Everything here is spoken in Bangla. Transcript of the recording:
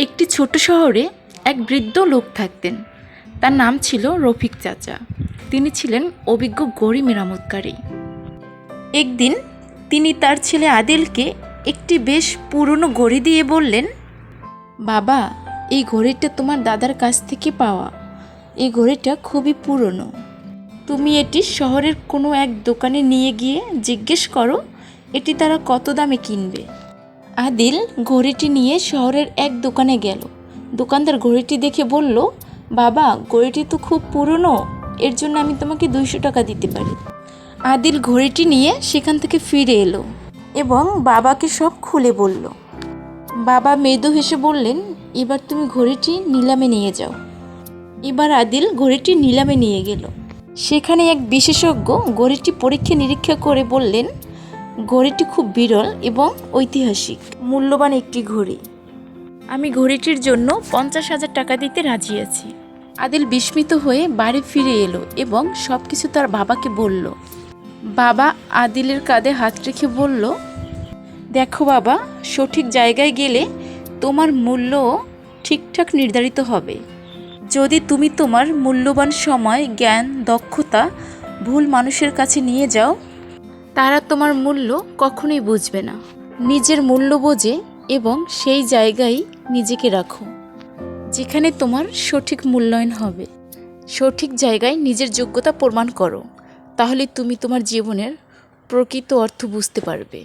একটি ছোট শহরে এক বৃদ্ধ লোক থাকতেন। তার নাম ছিল রফিক চাচা। তিনি ছিলেন অভিজ্ঞ ঘড়ি মেরামতকারী। একদিন তিনি তার ছেলে আদিলকে একটি বেশ পুরনো ঘড়ি দিয়ে বললেন, বাবা, এই ঘড়িটা তোমার দাদার কাছ থেকে পাওয়া। এই ঘড়িটা খুবই পুরনো। তুমি এটি শহরের কোনো এক দোকানে নিয়ে গিয়ে জিজ্ঞেস করো এটি তারা কত দামে কিনবে। আদিল ঘড়িটি নিয়ে শহরের এক দোকানে গেল। দোকানদার ঘড়িটি দেখে বলল, বাবা, ঘড়িটি তো খুব পুরনো, এর জন্য আমি তোমাকে 200 টাকা দিতে পারি। আদিল ঘড়িটি নিয়ে সেখান থেকে ফিরে এলো এবং বাবাকে সব খুলে বলল। বাবা মৃদু হেসে বললেন, এবার তুমি ঘড়িটি নিলামে নিয়ে যাও। এবার আদিল ঘড়িটি নিলামে নিয়ে গেল। সেখানে এক বিশেষজ্ঞ ঘড়িটি পরীক্ষা নিরীক্ষা করে বললেন, ঘড়িটি খুব বিরল এবং ঐতিহাসিক, মূল্যবান একটি ঘড়ি। আমি ঘড়িটির জন্য 50,000 টাকা দিতে রাজি আছি। আদিল বিস্মিত হয়ে বাড়ি ফিরে এলো এবং সব কিছু তার বাবাকে বলল। বাবা আদিলের কাঁধে হাত রেখে বলল, দেখো বাবা, সঠিক জায়গায় গেলে তোমার মূল্যও ঠিকঠাক নির্ধারিত হবে। যদি তুমি তোমার মূল্যবান সময়, জ্ঞান, দক্ষতা ভুল মানুষের কাছে নিয়ে যাও, তারা তোমার মূল্য কখনোই বুঝবে না। নিজের মূল্য বোঝে এবং সেই জায়গায় নিজেকে রাখো যেখানে তোমার সঠিক মূল্যায়ন হবে। সঠিক জায়গায় নিজের যোগ্যতা প্রমাণ করো, তাহলে তুমি তোমার জীবনের প্রকৃত অর্থ বুঝতে পারবে।